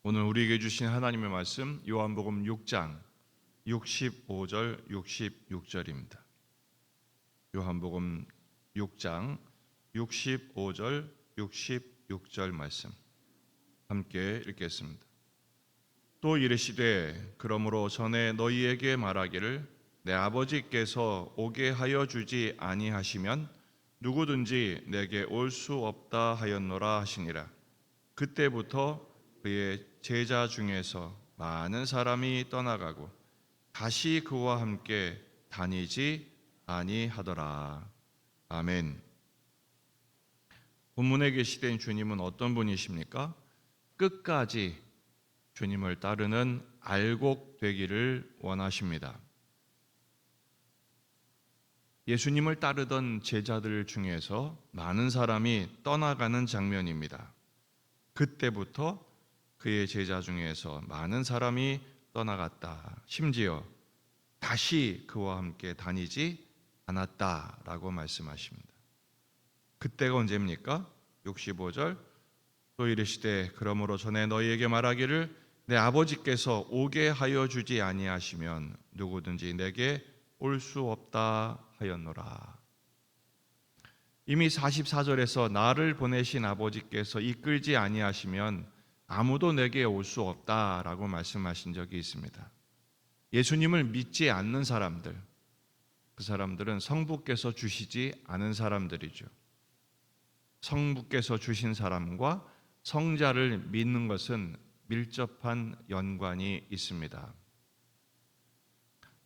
오늘 우리에게 주신 하나님의 말씀 요한복음 6장 65절 66절입니다. 요한복음 6장 65절 66절 말씀 함께 읽겠습니다. 또 이르시되 그러므로 전에 너희에게 말하기를 내 아버지께서 오게 하여 주지 아니하시면 누구든지 내게 올 수 없다 하였노라 하시니라. 그때부터 그의 제자 중에서 많은 사람이 떠나가고 다시 그와 함께 다니지 아니하더라. 아멘. 본문에 계시된 주님은 어떤 분이십니까? 끝까지 주님을 따르는 알곡되기를 원하십니다. 예수님을 따르던 제자들 중에서 많은 사람이 떠나가는 장면입니다. 그때부터 그의 제자 중에서 많은 사람이 떠나갔다. 심지어 다시 그와 함께 다니지 않았다라고 말씀하십니다. 그때가 언제입니까? 65절 또 이르시되 그러므로 전에 너희에게 말하기를 내 아버지께서 오게 하여 주지 아니하시면 누구든지 내게 올 수 없다 하였노라. 이미 44절에서 나를 보내신 아버지께서 이끌지 아니하시면 아무도 내게 올 수 없다라고 말씀하신 적이 있습니다. 예수님을 믿지 않는 사람들, 그 사람들은 성부께서 주시지 않은 사람들이죠. 성부께서 주신 사람과 성자를 믿는 것은 밀접한 연관이 있습니다.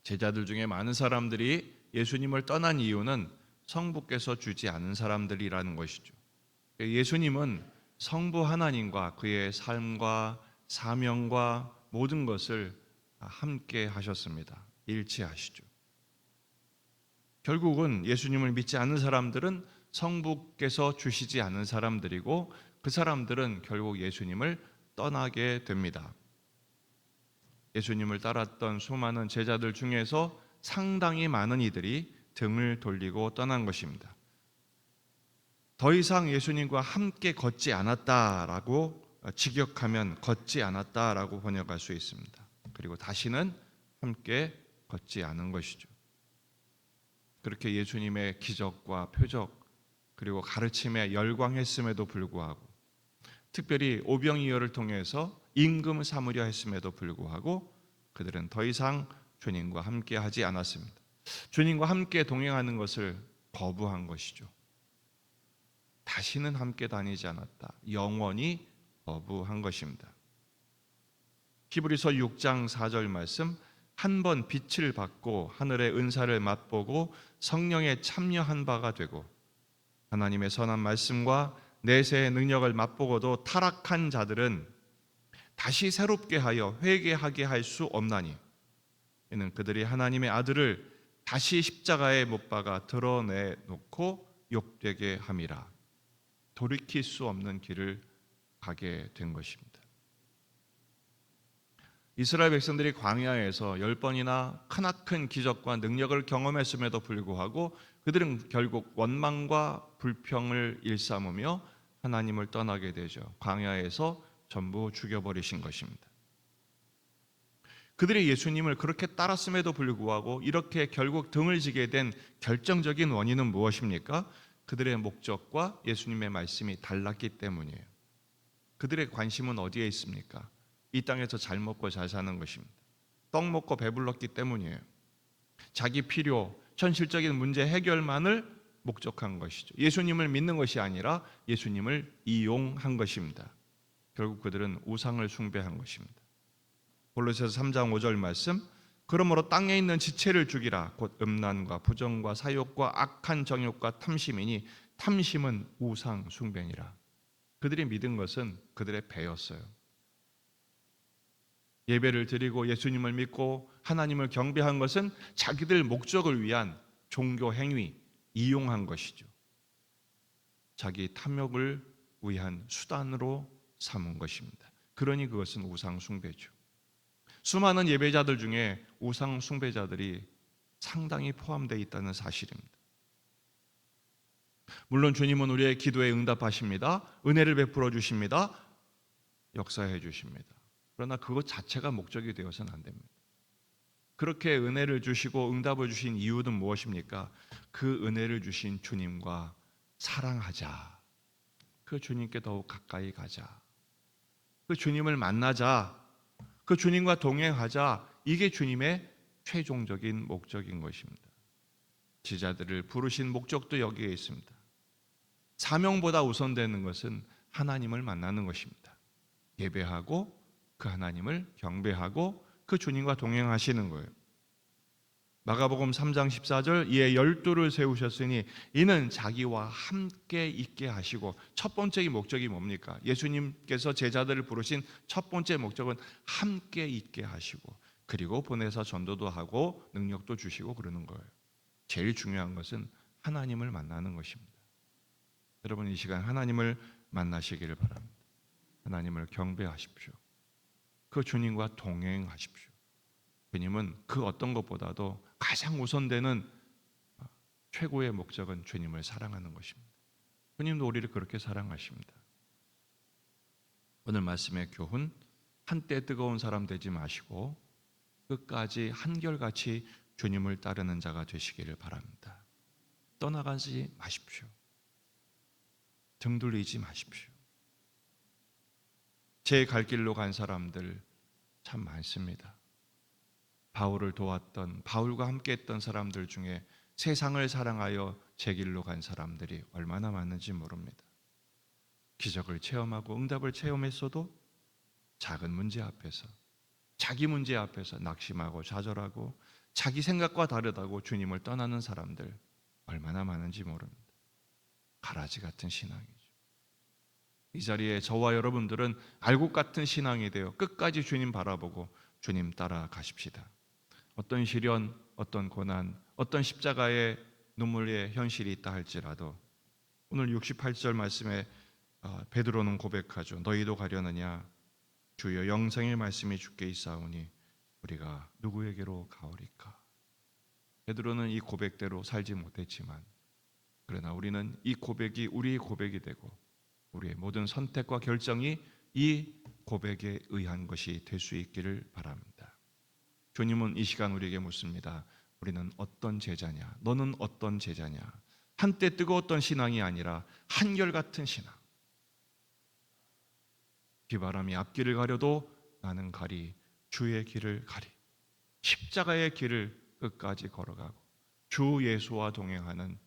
제자들 중에 많은 사람들이 예수님을 떠난 이유는 성부께서 주지 않은 사람들이라는 것이죠. 예수님은 성부 하나님과 그의 삶과 사명과 모든 것을 함께 하셨습니다. 일치하시죠. 결국은 예수님을 믿지 않는 사람들은 성부께서 주시지 않은 사람들이고 그 사람들은 결국 예수님을 떠나게 됩니다. 예수님을 따랐던 수많은 제자들 중에서 상당히 많은 이들이 등을 돌리고 떠난 것입니다. 더 이상 예수님과 함께 걷지 않았다라고 직역하면 걷지 않았다라고 번역할 수 있습니다. 그리고 다시는 함께 걷지 않은 것이죠. 그렇게 예수님의 기적과 표적 그리고 가르침에 열광했음에도 불구하고 특별히 오병이어를 통해서 임금 삼으려 했음에도 불구하고 그들은 더 이상 주님과 함께 하지 않았습니다. 주님과 함께 동행하는 것을 거부한 것이죠. 다시는 함께 다니지 않았다. 영원히 거부한 것입니다. 히브리서 6장 4절 말씀 한 번 빛을 받고 하늘의 은사를 맛보고 성령에 참여한 바가 되고 하나님의 선한 말씀과 내세의 능력을 맛보고도 타락한 자들은 다시 새롭게 하여 회개하게 할 수 없나니 이는 그들이 하나님의 아들을 다시 십자가에 못 박아 드러내놓고 욕되게 함이라. 돌이킬 수 없는 길을 가게 된 것입니다. 이스라엘 백성들이 광야에서 10번이나 크나큰 기적과 능력을 경험했음에도 불구하고 그들은 결국 원망과 불평을 일삼으며 하나님을 떠나게 되죠. 광야에서 전부 죽여버리신 것입니다. 그들이 예수님을 그렇게 따랐음에도 불구하고 이렇게 결국 등을 지게 된 결정적인 원인은 무엇입니까? 그들의 목적과 예수님의 말씀이 달랐기 때문이에요. 그들의 관심은 어디에 있습니까? 이 땅에서 잘 먹고 잘 사는 것입니다. 떡 먹고 배불렀기 때문이에요. 자기 필요, 현실적인 문제 해결만을 목적한 것이죠. 예수님을 믿는 것이 아니라 예수님을 이용한 것입니다. 결국 그들은 우상을 숭배한 것입니다. 골로새서 3장 5절 말씀 그러므로 땅에 있는 지체를 죽이라 곧 음란과 부정과 사욕과 악한 정욕과 탐심이니 탐심은 우상 숭배니라. 그들이 믿은 것은 그들의 배였어요. 예배를 드리고 예수님을 믿고 하나님을 경배한 것은 자기들 목적을 위한 종교 행위, 이용한 것이죠. 자기 탐욕을 위한 수단으로 삼은 것입니다. 그러니 그것은 우상 숭배죠. 수많은 예배자들 중에 우상 숭배자들이 상당히 포함되어 있다는 사실입니다. 물론 주님은 우리의 기도에 응답하십니다. 은혜를 베풀어 주십니다. 역사해 주십니다. 그러나 그것 자체가 목적이 되어서는 안 됩니다. 그렇게 은혜를 주시고 응답을 주신 이유는 무엇입니까? 그 은혜를 주신 주님과 사랑하자. 그 주님께 더욱 가까이 가자. 그 주님을 만나자. 그 주님과 동행하자. 이게 주님의 최종적인 목적인 것입니다. 지자들을 부르신 목적도 여기에 있습니다. 사명보다 우선되는 것은 하나님을 만나는 것입니다. 예배하고 그 하나님을 경배하고 그 주님과 동행하시는 거예요. 마가복음 3장 14절 이에 12를 세우셨으니 이는 자기와 함께 있게 하시고, 첫 번째 목적이 뭡니까? 예수님께서 제자들을 부르신 첫 번째 목적은 함께 있게 하시고, 그리고 보내서 전도도 하고 능력도 주시고 그러는 거예요. 제일 중요한 것은 하나님을 만나는 것입니다. 여러분, 이 시간 하나님을 만나시기를 바랍니다. 하나님을 경배하십시오. 그 주님과 동행하십시오. 주님은 그 어떤 것보다도 가장 우선되는 최고의 목적은 주님을 사랑하는 것입니다. 주님도 우리를 그렇게 사랑하십니다. 오늘 말씀의 교훈, 한때 뜨거운 사람 되지 마시고 끝까지 한결같이 주님을 따르는 자가 되시기를 바랍니다. 떠나가지 마십시오. 등 돌리지 마십시오. 제 갈 길로 간 사람들 참 많습니다. 바울을 도왔던, 바울과 함께 했던 사람들 중에 세상을 사랑하여 제 길로 간 사람들이 얼마나 많은지 모릅니다. 기적을 체험하고 응답을 체험했어도 작은 문제 앞에서, 자기 문제 앞에서 낙심하고 좌절하고 자기 생각과 다르다고 주님을 떠나는 사람들 얼마나 많은지 모릅니다. 가라지 같은 신앙이죠. 이 자리에 저와 여러분들은 알곡 같은 신앙이 되어 끝까지 주님 바라보고 주님 따라가십시다. 어떤 시련, 어떤 고난, 어떤 십자가의 눈물의 현실이 있다 할지라도 오늘 68절 말씀에 베드로는 고백하죠. 너희도 가려느냐? 주여 영생의 말씀이 주께 있사오니 우리가 누구에게로 가오리까? 베드로는 이 고백대로 살지 못했지만, 그러나 우리는 이 고백이 우리의 고백이 되고 우리의 모든 선택과 결정이 이 고백에 의한 것이 될 수 있기를 바랍니다. 주님은 이 시간 우리에게 묻습니다. 우리는 어떤 제자냐? 너는 어떤 제자냐? 한때 뜨거웠던 신앙이 아니라 한결같은 신앙. 비바람이 앞길을 가려도 나는 가리, 주의 길을 가리. 십자가의 길을 끝까지 걸어가고 주 예수와 동행하는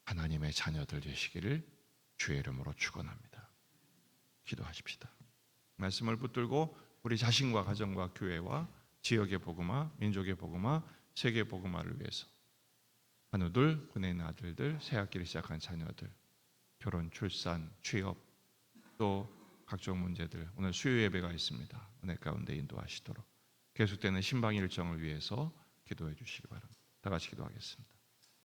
하나님의 자녀들 되시기를 주의 이름으로 축원합니다. 기도하십시다. 말씀을 붙들고 우리 자신과 가정과 교회와 지역의 복음화, 민족의 복음화, 세계 복음화를 위해서 한우들, 군인 아들들, 새학기를 시작한 자녀들, 결혼, 출산, 취업, 또 각종 문제들, 오늘 수요 예배가 있습니다. 은혜 가운데 인도하시도록 계속되는 신방 일정을 위해서 기도해 주시기 바랍니다. 다 같이 기도하겠습니다.